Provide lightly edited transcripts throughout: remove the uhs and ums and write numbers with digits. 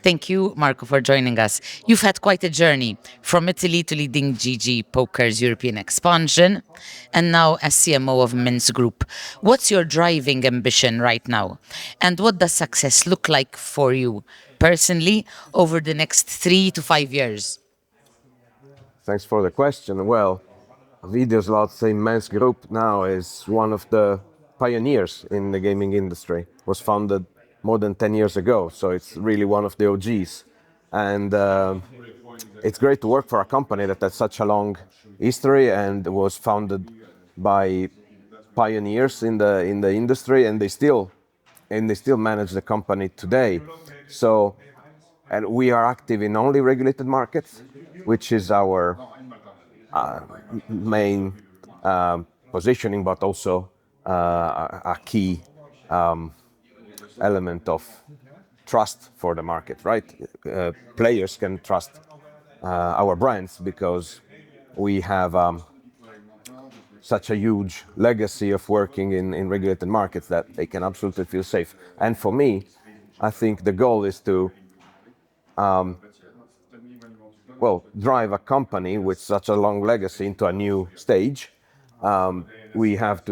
Thank you, Marco, for joining us. You've had quite a journey from Italy to leading GG Poker's European expansion and now as CMO of Immense Group. What's your driving ambition right now? And what does success look like for you personally over the next 3 to 5 years? Thanks for the question. Well, Videos Lots Immense Group now is one of the pioneers in the gaming industry. It was founded more than 10 years ago, so it's really one of the OGs. And it's great to work for a company that has such a long history and was founded by pioneers in the industry, and they still manage the company today. So, and we are active in only regulated markets, which is our main positioning, but also a key element of trust for the market, right? Players can trust our brands because we have such a huge legacy of working in regulated markets that they can absolutely feel safe. And for me, I think the goal is to drive a company with such a long legacy into a new stage. We have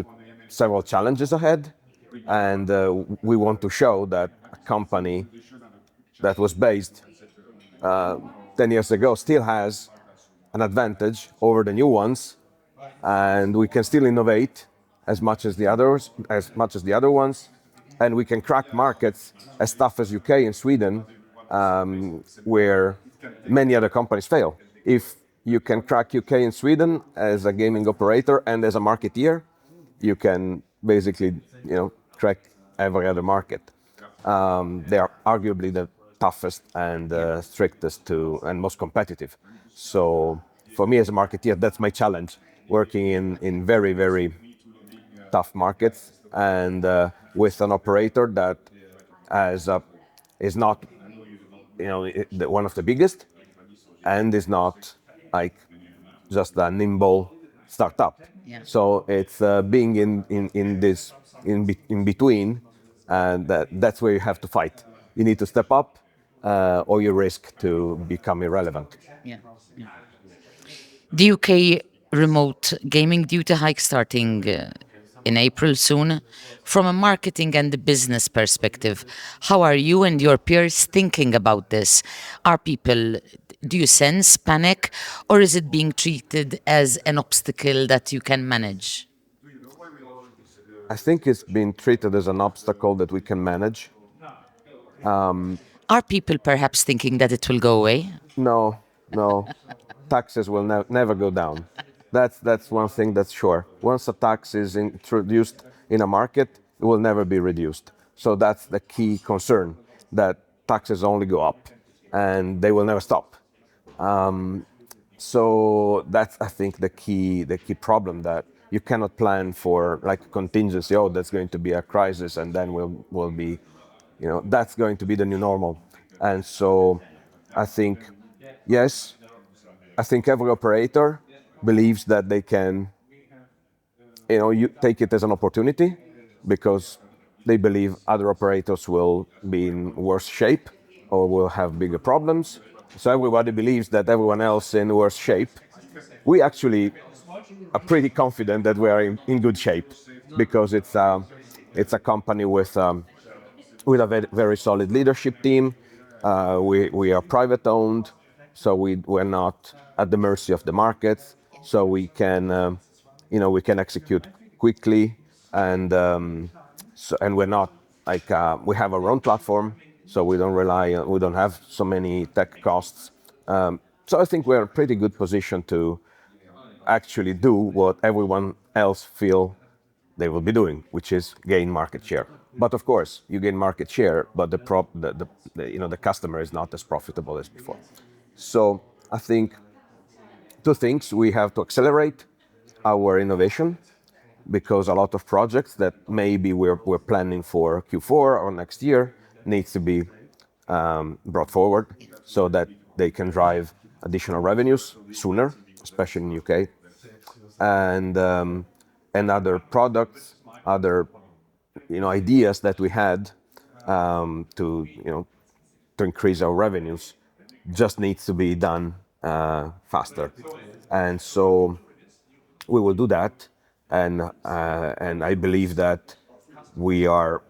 several challenges ahead, and we want to show that a company that was based 10 years ago still has an advantage over the new ones, and we can still innovate as much as the other ones, and we can crack markets as tough as UK and Sweden, where many other companies fail. If you can crack UK and Sweden as a gaming operator and as a marketeer, you can basically, crack every other market. They are arguably the toughest and strictest and most competitive. So for me as a marketeer, that's my challenge, working in very, very tough markets and with an operator that is not one of the biggest and is not like just a nimble startup. Yeah. So it's being in this in between, and that's where you have to fight. You need to step up, or you risk to become irrelevant. Yeah. Yeah. The UK remote gaming duty hike starting in April soon. From a marketing and the business perspective, how are you and your peers thinking about this? Do you sense panic, or is it being treated as an obstacle that you can manage? I think it's been treated as an obstacle that we can manage. Are people perhaps thinking that it will go away? No, no, taxes will never go down. That's one thing that's sure. Once a tax is introduced in a market, it will never be reduced. So that's the key concern, that taxes only go up and they will never stop. So that's, I think, the key problem, that you cannot plan for like a contingency. Oh, that's going to be a crisis, and then we'll be, that's going to be the new normal. And so, I think, yes, I think every operator believes that they can, you take it as an opportunity, because they believe other operators will be in worse shape or will have bigger problems. So everybody believes that everyone else is in worse shape. We actually are pretty confident that we are in good shape, because it's a company with a very solid leadership team. We are private owned, so we're not at the mercy of the markets. So we can execute quickly, and we're not like we have our own platform, so we don't have so many tech costs. So I think we're in a pretty good position to actually do what everyone else feel they will be doing, which is gain market share. But of course, you gain market share, but the customer is not as profitable as before. So I think two things: we have to accelerate our innovation, because a lot of projects that maybe we're planning for Q4 or next year needs to be brought forward, so that they can drive additional revenues sooner, especially in UK, and other products, other ideas that we had to to increase our revenues just needs to be done faster, and so we will do that, and I believe that we are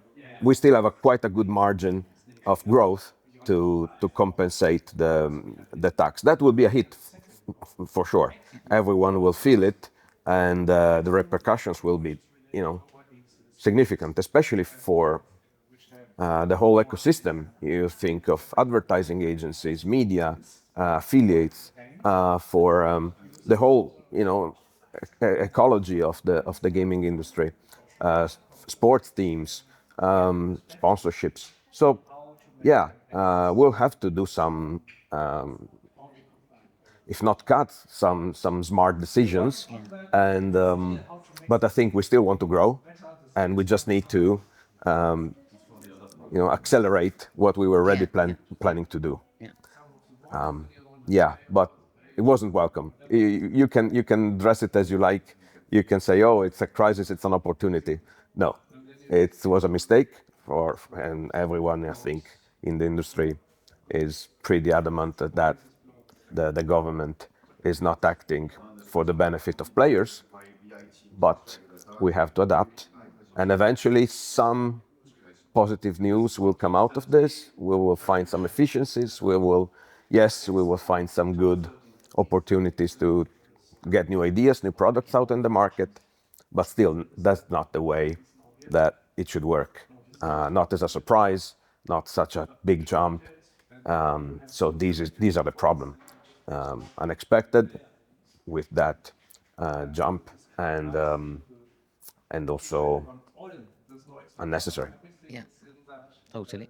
we still have quite a good margin of growth to compensate the tax. That will be a hit for sure. Everyone will feel it, and the repercussions will be, significant, especially for the whole ecosystem. You think of advertising agencies, media, affiliates, for the whole, ecology of the gaming industry, sports teams, sponsorships. So, yeah, we'll have to do some, if not cuts, some smart decisions, and but I think we still want to grow, and we just need to accelerate what we were already planning to do. Yeah, but it wasn't welcome. You can dress it as you like. You can say, "Oh, it's a crisis. It's an opportunity." No, it was a mistake and everyone, I think, in the industry is pretty adamant that the government is not acting for the benefit of players, but we have to adapt, and eventually some positive news will come out of this. We will find some efficiencies. Yes, we will find some good opportunities to get new ideas, new products out in the market. But still, that's not the way that it should work. Not as a surprise, not such a big jump. So these are the problem. Unexpected with that jump, and also unnecessary. Yeah, totally.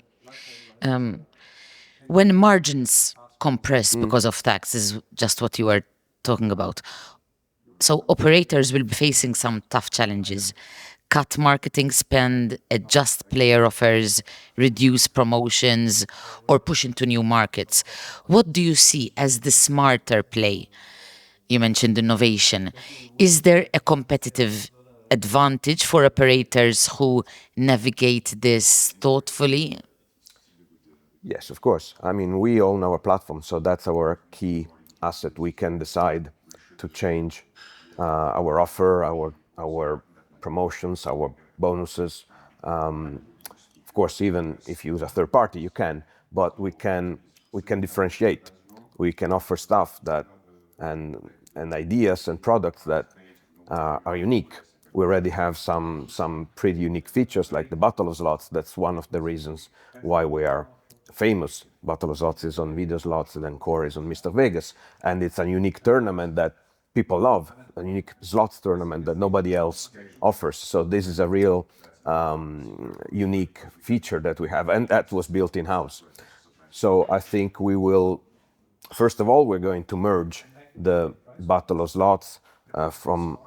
When margins compress because of taxes, just what you were talking about, so operators will be facing some tough challenges. Cut marketing spend, adjust player offers, reduce promotions, or push into new markets. What do you see as the smarter play? You mentioned innovation. Is there a competitive advantage for operators who navigate this thoughtfully? Yes, of course. I mean, we own our platform, so that's our key asset. We can decide to change our offer, our promotions, our bonuses. Of course, even if you use a third party, you can, but we can differentiate. We can offer stuff that and ideas and products that are unique. We already have some pretty unique features like the Battle of Slots. That's one of the reasons why we are famous. Battle of Slots is on Video Slots, and then Core is on Mr. Vegas, and it's a unique tournament that people love, a unique slots tournament that nobody else offers. So this is a real unique feature that we have, and that was built in house. So I think we will. First of all, we're going to merge the Battle of Slots from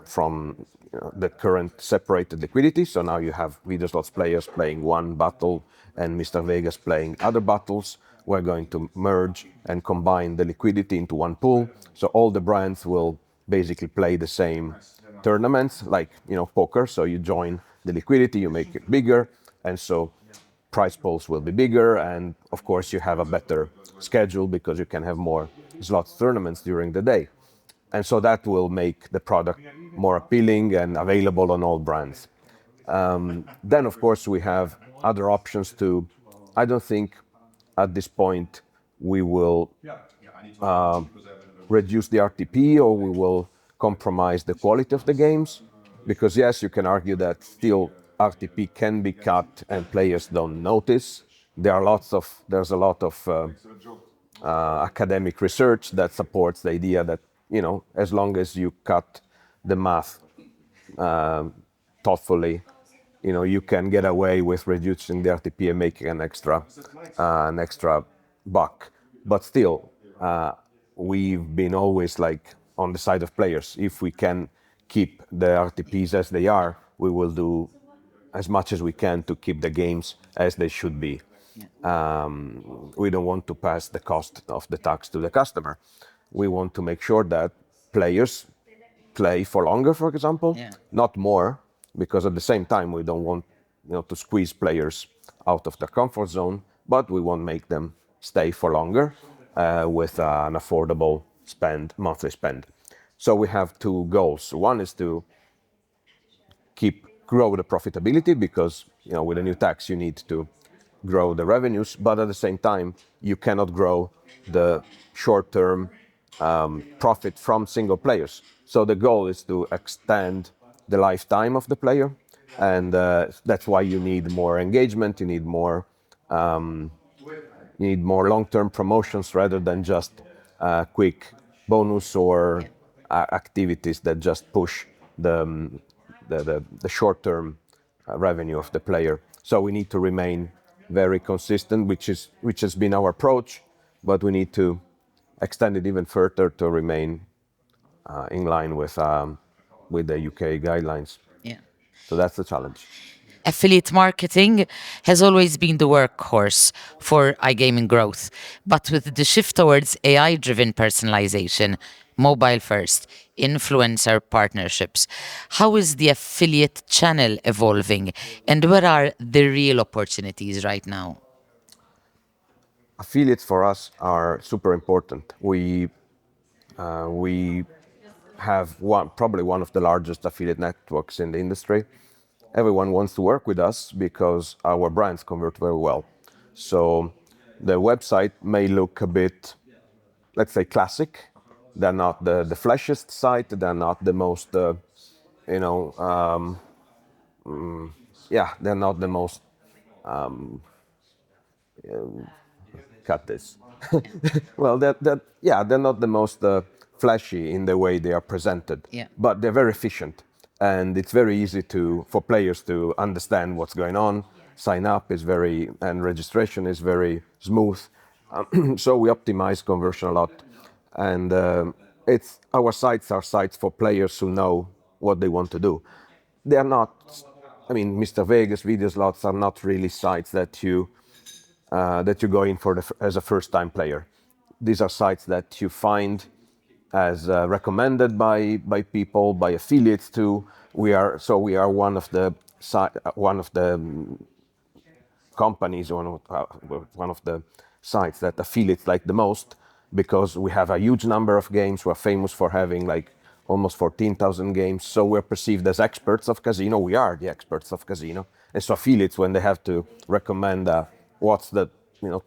the current separated liquidity. So now you have Video Slots players playing one battle and Mr. Vegas playing other battles. We're going to merge and combine the liquidity into one pool. So all the brands will basically play the same tournaments, like poker. So you join the liquidity, you make it bigger, and so prize pools will be bigger, and of course you have a better schedule because you can have more slots tournaments during the day, and so that will make the product more appealing and available on all brands. Then of course we have other options too. I don't think at this point we will reduce the RTP or we will compromise the quality of the games, because yes, you can argue that still RTP can be cut and players don't notice. There's a lot of academic research that supports the idea that as long as you cut the math thoughtfully, you can get away with reducing the RTP and making an extra buck. But still, we've been always like on the side of players. If we can keep the RTPs as they are, we will do as much as we can to keep the games as they should be. We don't want to pass the cost of the tax to the customer. We want to make sure that players play for longer, for example, Yeah. not more, because at the same time we don't want to squeeze players out of their comfort zone, but we won't make them stay for longer with an affordable monthly spend. So we have two goals. One is to grow the profitability because with a new tax you need to grow the revenues, but at the same time you cannot grow the short-term profit from single players. So the goal is to extend the lifetime of the player, and that's why you need more engagement. You need more long-term promotions rather than just quick bonus or activities that just push the short-term revenue of the player. So we need to remain very consistent, which has been our approach, but we need to extend it even further to remain in line with the UK guidelines. Yeah. So that's the challenge. Affiliate marketing has always been the workhorse for iGaming growth, but with the shift towards AI driven personalization, mobile first, influencer partnerships, how is the affiliate channel evolving and what are the real opportunities right now? Affiliates for us are super important. We have probably one of the largest affiliate networks in the industry. Everyone wants to work with us because our brands convert very well. So the website may look a bit, let's say, classic. They're not the flashiest site. They're not the most, you know, yeah, they're not the most cut this. Well, yeah, they're not the most flashy in the way they are presented, Yeah. but they're very efficient, and it's very easy for players to understand what's going on. Sign up is and registration is very smooth, so we optimize conversion a lot, and it's our sites are sites for players who know what they want to do. They are not. I mean, Mr. Vegas video slots are not really sites that you go in for as a first-time player. These are sites that you find as recommended by people, by affiliates too. We are one of the companies, one of the sites that affiliates like the most because we have a huge number of games. We're famous for having like almost 14,000 games. So we're perceived as experts of casino. We are the experts of casino. And so affiliates, when they have to recommend what's the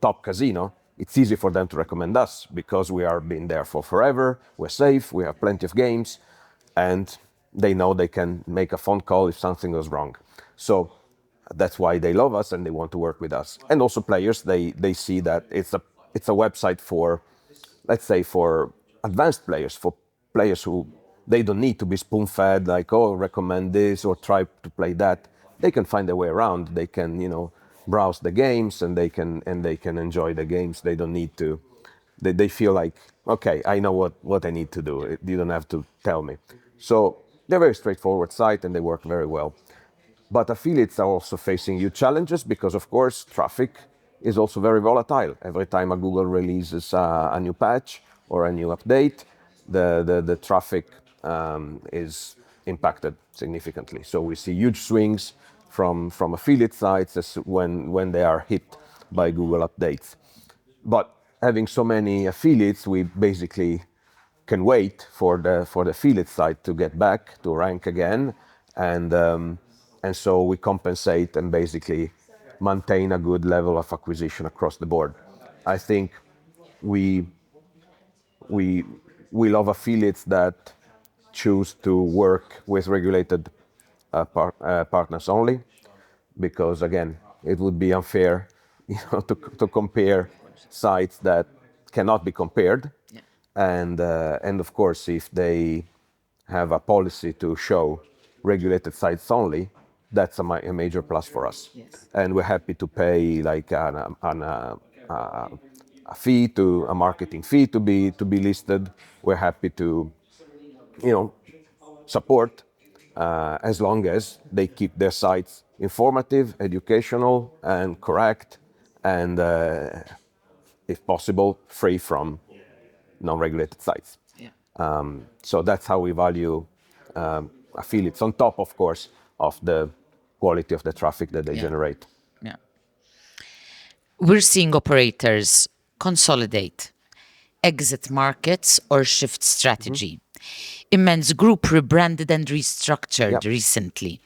top casino, it's easy for them to recommend us because we are been there for forever. We're safe. We have plenty of games, and they know they can make a phone call if something goes wrong. So that's why they love us and they want to work with us. And also players, they see that it's a website for, let's say, for advanced players, for players who they don't need to be spoon-fed like, oh, recommend this or try to play that. They can find their way around. They can browse the games, and they can enjoy the games. They don't need to. They feel like, okay, I know what I need to do. You don't have to tell me. So they're a very straightforward site and they work very well. But affiliates are also facing huge challenges because, of course, traffic is also very volatile. Every time a Google releases a new patch or a new update, the traffic is impacted significantly. So we see huge swings from affiliate sites when they are hit by Google updates. But having so many affiliates, we basically can wait for the affiliate site to get back to rank again, and so we compensate and basically maintain a good level of acquisition across the board. I think we we we love affiliates that choose to work with regulated partners only, because again, it would be unfair, to compare sites that cannot be compared. Yeah. And of course, if they have a policy to show regulated sites only, that's a major plus for us. Yes. And we're happy to pay like a fee to a marketing fee to be listed. We're happy to, you know, support, as long as they keep their sites informative, educational, and correct, and if possible, free from non-regulated sites. Yeah. So that's how we value affiliates, on top, of course, of the quality of the traffic that they Yeah. generate. Yeah. We're seeing operators consolidate, exit markets, or shift strategy. Immense Group rebranded and Yeah. restructured recently.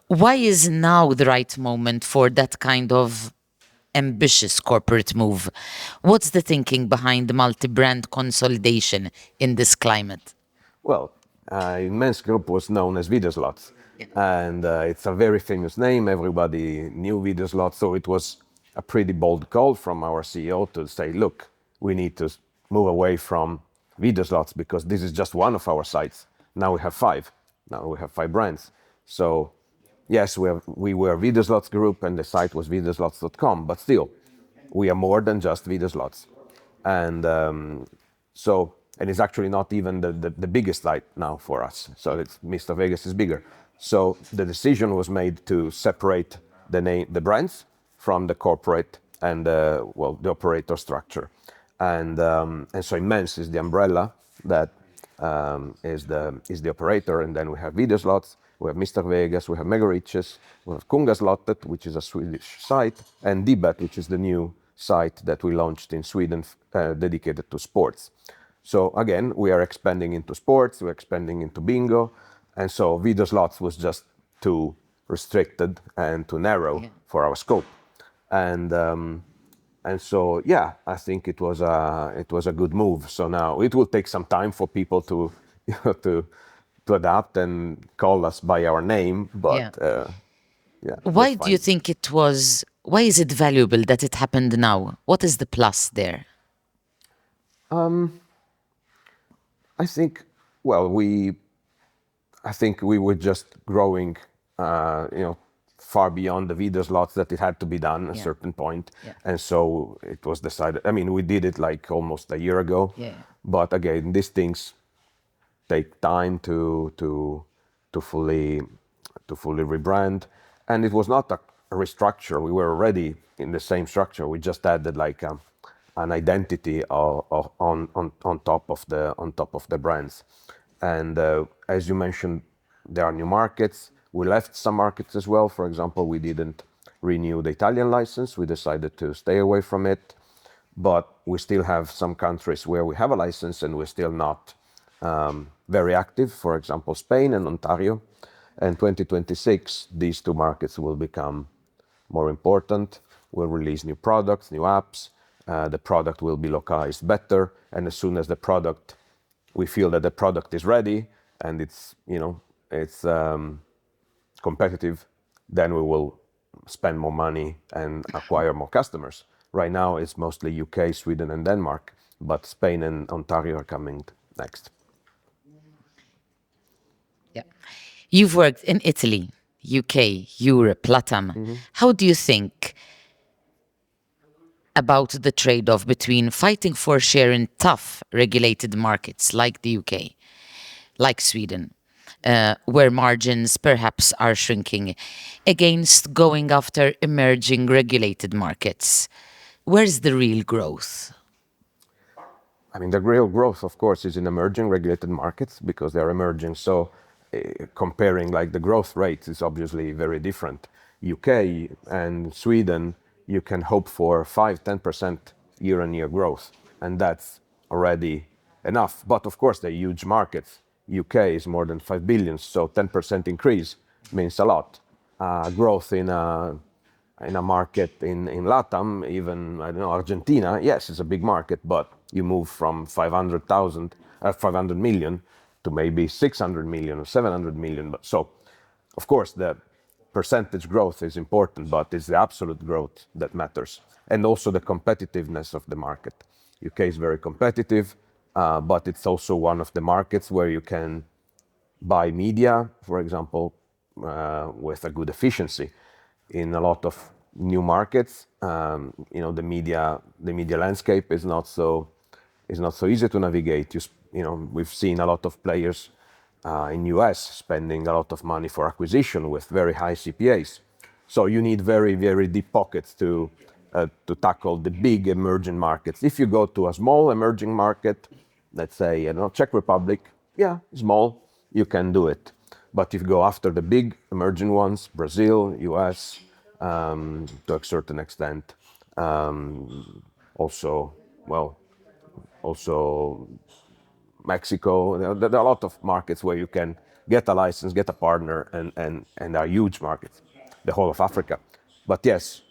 Why is now the right moment for that kind of ambitious corporate move? What's the thinking behind the multi-brand consolidation in this climate? Well, Immense Group was known as Videoslots, and it's a very famous name. Everybody knew Videoslots, so it was a pretty bold call from our CEO to say, "Look, we need to move away from Videoslots because this is just one of our sites. Now we have five. Now we have five brands. So, yes, we were Videoslots Group, and the site was videoslots.com, but still, we are more than just Videoslots, and and it's actually not even the biggest site now for us. So it's Mr. Vegas is bigger. So the decision was made to separate the brands from the corporate and the operator structure, and so Immense is the umbrella that is the operator, and then we have Video Slots, we have Mr. Vegas, we have Mega Riches, we have Kungaslottet, which is a Swedish site, and Dbet, which is the new site that we launched in Sweden dedicated to sports. So again, we are expanding into sports, we're expanding into bingo, and so Video Slots was just too restricted and too narrow for our scope. And so yeah, I think it was a good move. So now it will take some time for people to to adapt and call us by our name, but Yeah. yeah, that's Why do you fine. think it was? Why is it valuable that it happened now? What is the plus there? I think well I think we were just growing, far beyond the video slots that it had to be done at a Yeah. certain point, Yeah. and so it was decided. I mean, we did it like almost a year ago, Yeah. but again, these things take time to fully rebrand, and it was not a restructure. We were already in the same structure. We just added like an identity on top of the brands, and as you mentioned, there are new markets. We left some markets as well. For example, we didn't renew the Italian license. We decided to stay away from it, but we still have some countries where we have a license and we're still not very active. For example, Spain and Ontario. And 2026, these two markets will become more important. We'll release new products, new apps. The product will be localized better, and as soon as we feel that the product is ready and it's competitive, then we will spend more money and acquire more customers. Right now, it's mostly UK, Sweden, and Denmark, but Spain and Ontario are coming next. Yeah. You've worked in Italy, UK, Europe, LATAM. How do you think about the trade off between fighting for share in tough regulated markets like the UK, like Sweden, where margins perhaps are shrinking, against going after emerging regulated markets? Where's the real growth? I mean, the real growth, of course, is in emerging regulated markets because they're emerging. So, comparing like the growth rates is obviously very different. UK and Sweden, you can hope for 5-10% year-on-year growth, and that's already enough. But of course, they're huge markets. UK is more than 5 billion, so 10% increase means a lot. Growth in a market in LATAM, even, I don't know, Argentina, yes, it's a big market, but you move from 500 million to maybe 600 million or 700 million. But so, of course, the percentage growth is important, but it's the absolute growth that matters. And also the competitiveness of the market. UK is very competitive, but it's also one of the markets where you can buy media, for example, with a good efficiency. In a lot of new markets, the media landscape is not so easy to navigate. We've seen a lot of players in US spending a lot of money for acquisition with very high CPAs. So you need very, very deep pockets to tackle the big emerging markets. If you go to a small emerging market, let's say, Czech Republic, yeah, small, you can do it. But if you go after the big emerging ones, Brazil, US, to a certain extent, also, well, also Mexico. There are a lot of markets where you can get a license, get a partner, and are huge markets, the whole of Africa. But yes,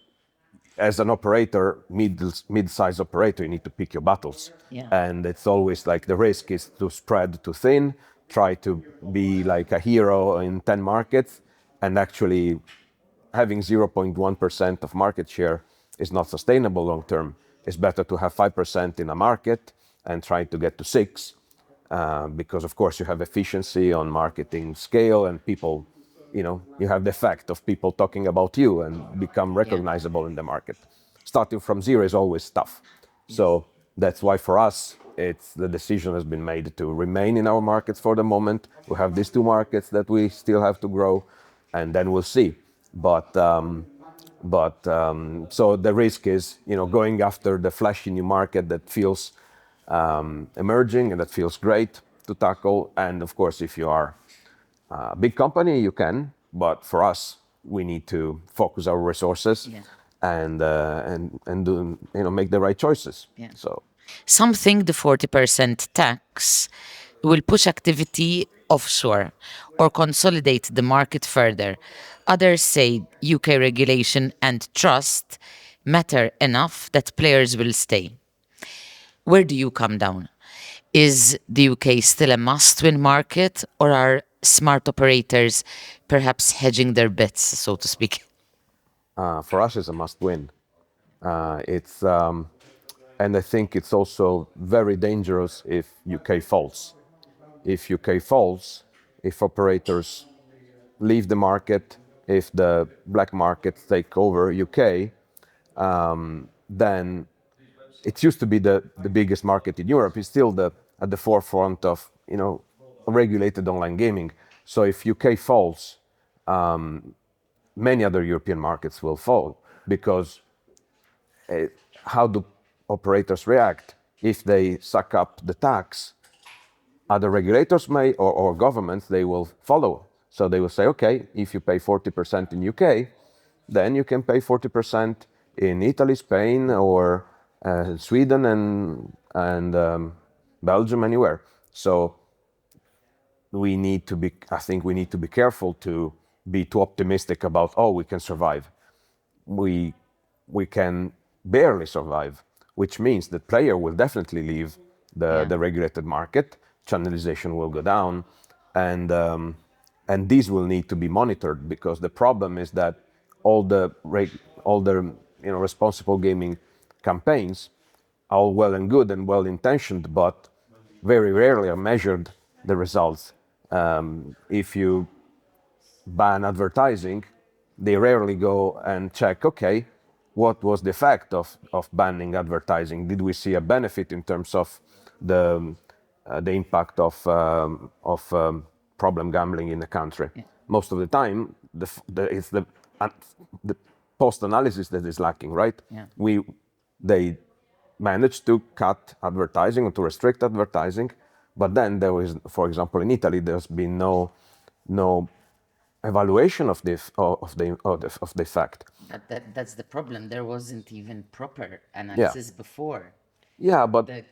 as an operator, mid-size operator, you need to pick your battles. Yeah. And it's always like the risk is to spread too thin, try to be like a hero in 10 markets, and actually having 0.1% of market share is not sustainable long term. It's better to have 5% in a market and try to get to 6, because of course you have efficiency on marketing scale and people, you have the effect of people talking about you and become Yeah. recognizable in the market. Starting from zero is always tough. Yes. So that's why for us, it's the decision has been made to remain in our markets for the moment. We have these two markets that we still have to grow, and then we'll see. But so the risk is, going after the flashy new market that feels emerging and that feels great to tackle. And of course, if you are a big company, you can. But for us, we need to focus our resources Yeah. and do, make the right choices. Yeah. So Some think the 40% tax will push activity offshore or consolidate the market further. Others say UK regulation and trust matter enough that players will stay. Where do you come down? Is the UK still a must win market, or are smart operators perhaps hedging their bets, so to speak? for us, it's a must win. It's and I think it's also very dangerous if UK falls. If UK falls, if operators leave the market, if the black markets take over UK, then it used to be the biggest market in Europe. It's still at the forefront of regulated online gaming. So if UK falls, many other European markets will fall because how do operators react if they suck up the tax? Other regulators may or governments they will follow. So they will say, okay, if you pay 40% in UK, then you can pay 40% in Italy, Spain, or Sweden and Belgium, anywhere. So I think we need to be careful to be too optimistic about, oh, we can survive. We can barely survive, which means that player will definitely leave Yeah. the regulated market, channelization will go down, and these will need to be monitored, because the problem is that all the responsible gaming campaigns are all well and good and well intentioned, but very rarely are measured the results. If you ban advertising, they rarely go and check, okay, what was the effect of banning advertising? Did we see a benefit in terms of the impact of problem gambling in the country? Yeah. Most of the time, it's the post analysis that is lacking, right? Yeah. They managed to cut advertising or to restrict advertising, but then there was, for example, in Italy, there's been no evaluation of the effect. That's the problem. There wasn't even proper Yeah, analysis before yeah, but the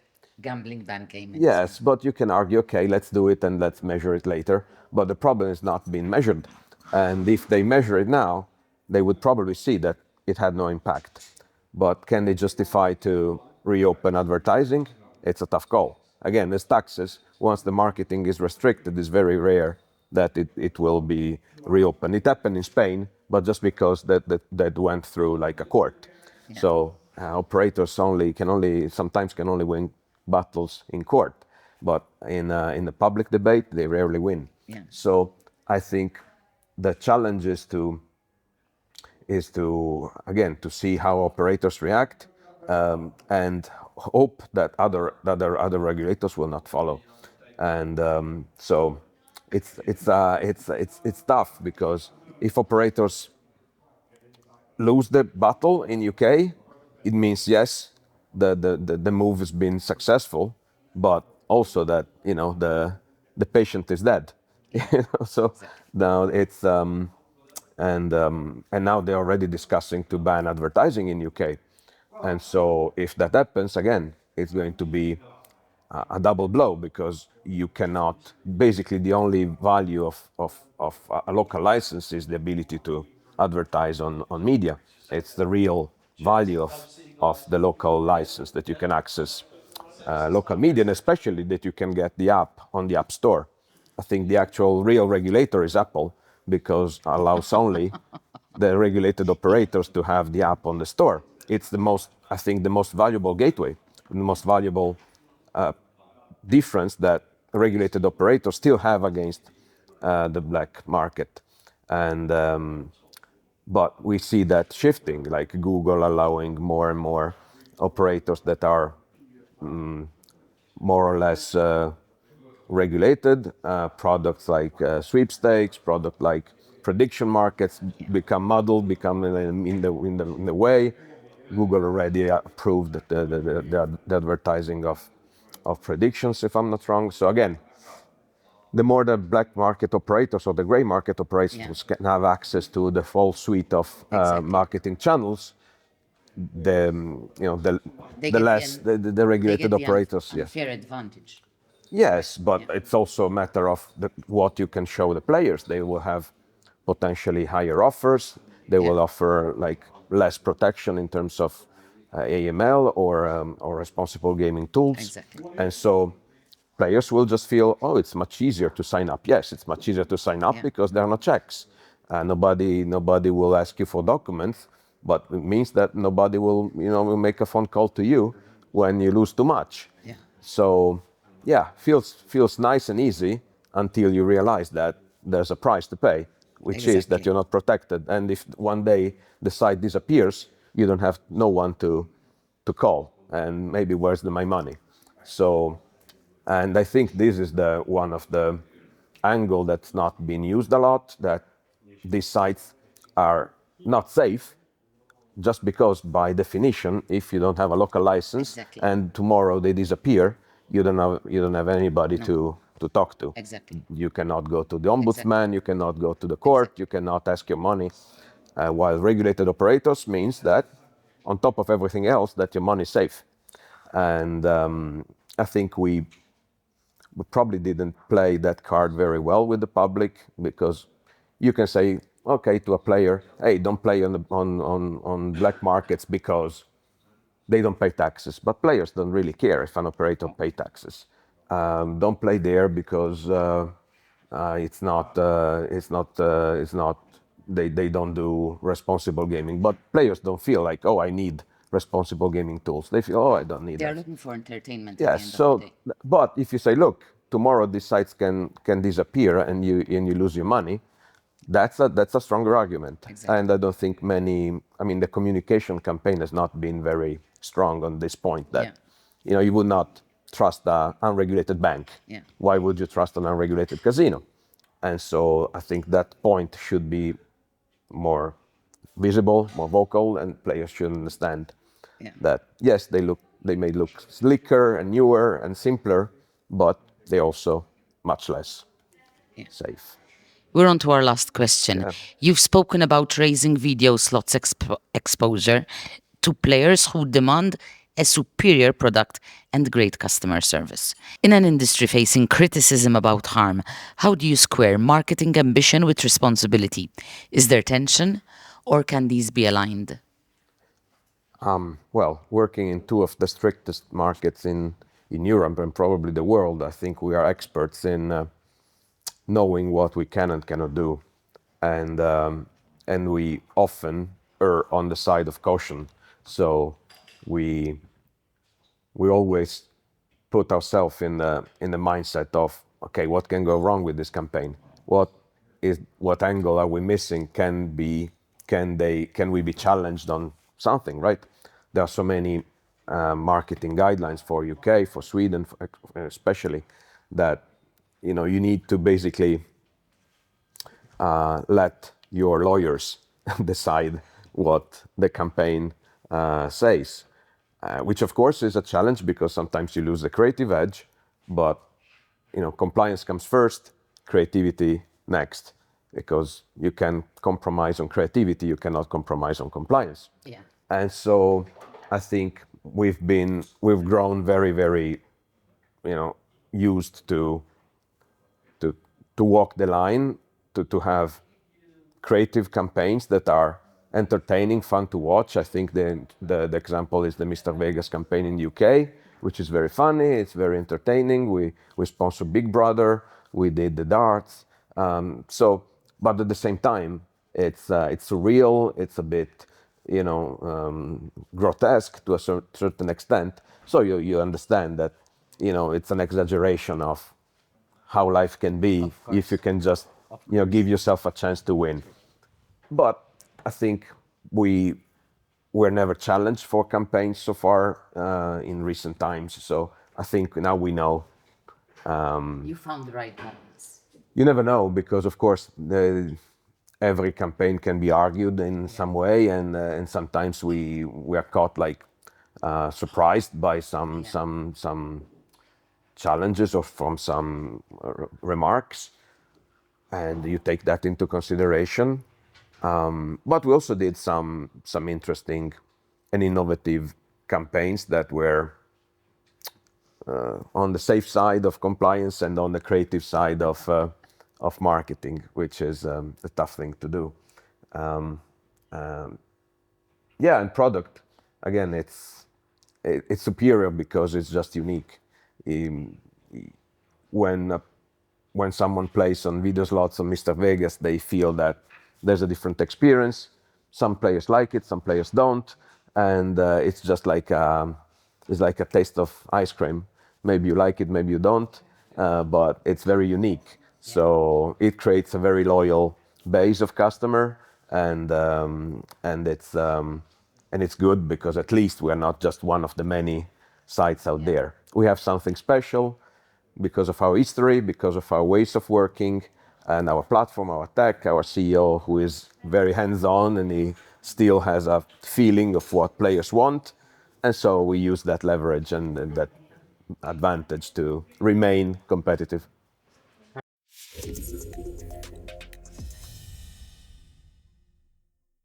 gambling ban came in. So, yes, but you can argue, okay, let's do it and let's measure it later. But the problem is not being measured, and if they measure it now, they would probably see that it had no impact. But can they justify to reopen advertising? It's a tough call. Again, as taxes, once the marketing is restricted, it's very rare that it will be reopened. It happened in Spain, but just because that went through like a court. yeah. So operators sometimes can only win battles in court, but in the public debate they rarely win. Yeah. So I think the challenge is to again to see how operators react, and hope that other regulators will not follow. And so it's tough, because if operators lose the battle in UK, it means yes, the move has been successful, but also that the patient is dead. So now it's and now they're already discussing to ban advertising in UK. And so if that happens again, it's going to be a double blow because you cannot basically the only value of a local license is the ability to advertise on media. It's the real value of the local license that you can access local media, and especially that you can get the app on the App Store. I think the actual real regulator is Apple because allows only the regulated operators to have the app on the store. It's the most, I think, the most valuable gateway, the most valuable difference that regulated operators still have against the black market. And but we see that shifting, like Google allowing more and more operators that are more or less regulated. Products like sweepstakes, product like prediction markets become muddled, become in the way. Google already approved the advertising of predictions, if I'm not wrong. So again, the more the black market operators or the gray market operators can have access to the full suite of marketing channels, the the less the regulated operators, yes. Fair advantage. Yes, but it's also a matter of what you can show the players. They will have potentially higher offers. They will offer like less protection in terms of AML or responsible gaming tools. Exactly. And so players will just feel, oh, it's much easier to sign up. Yes, it's much easier to sign up because there are no checks. Nobody will ask you for documents, but it means that nobody will make a phone call to you when you lose too much. So, yeah, feels nice and easy until you realize that there's a price to pay, which is that you're not protected. And if one day the site disappears, you don't have no one to call. And maybe where's my money? So, and I think this is the one of the angle that's not been used a lot. That these sites are not safe just because by definition, if you don't have a local license and tomorrow they disappear, you don't have anybody to talk to. You cannot go to the ombudsman, you cannot go to the court, you cannot ask your money. While regulated operators means that on top of everything else, that your money is safe. And I think we probably didn't play that card very well with the public because you can say, okay, to a player, hey, don't play on black markets because they don't pay taxes. But players don't really care if an operator pay taxes. Don't play there because it's not. They don't do responsible gaming. But players don't feel like, oh, I need responsible gaming tools. They feel, oh, I don't need They're that. looking for entertainment Yes. So, but if you say, look, tomorrow these sites can disappear and you lose your money, that's a stronger argument. And I don't think many. I mean, the communication campaign has not been very strong on this point. That you would not trust an unregulated bank. Why would you trust an unregulated casino? And so I think that point should be more visible, more vocal, and players should understand that yes, they may look slicker and newer and simpler, but they're also much less safe. We're on to our last question. Yeah. You've spoken about raising video slots exposure to players who demand a superior product and great customer service. In an industry facing criticism about harm, how do you square marketing ambition with responsibility? Is there tension, or can these be aligned? Well, working in two of the strictest markets in Europe and probably the world, I think we are experts in knowing what we can and cannot do, and we often err on the side of caution. So we always put ourselves in the mindset of, okay, what can go wrong with this campaign? What angle are we missing? Can we be challenged on something? Right? There are so many marketing guidelines for UK, for Sweden, especially, that you need to basically let your lawyers decide what the campaign says, which of course is a challenge because sometimes you lose the creative edge, but compliance comes first, creativity next, because you can compromise on creativity, you cannot compromise on compliance. Yeah. And so I think we've grown very, very, used to to walk the line, to have creative campaigns that are entertaining, fun to watch. I think the example is the Mr. Vegas campaign in UK, which is very funny. It's very entertaining. We sponsor Big Brother. We did the darts. But at the same time, it's surreal. It's a bit, grotesque to a certain extent. So you understand that, it's an exaggeration of how life can be if you can just, give yourself a chance to win. But I think we were never challenged for campaigns so far in recent times. So I think now we know. You found the right moments. You never know, because of course every campaign can be argued in some way, and sometimes we are caught like surprised by some challenges or from some remarks, and you take that into consideration. But we also did some interesting and innovative campaigns that were on the safe side of compliance and on the creative side of marketing, which is a tough thing to do. Yeah, and product, again, it's superior because it's just unique. Um, when when someone plays on video slots on Mr. Vegas, they feel that there's a different experience. Some players like it, some players don't, and it's just like it's like a taste of ice cream. Maybe you like it, maybe you don't, but it's very unique. So it creates a very loyal base of customer, and it's good because at least we are not just one of the many sites out there. We have something special because of our history, because of our ways of working, and our platform, our tech, our CEO, who is very hands-on, and he still has a feeling of what players want. And so we use that leverage and that advantage to remain competitive.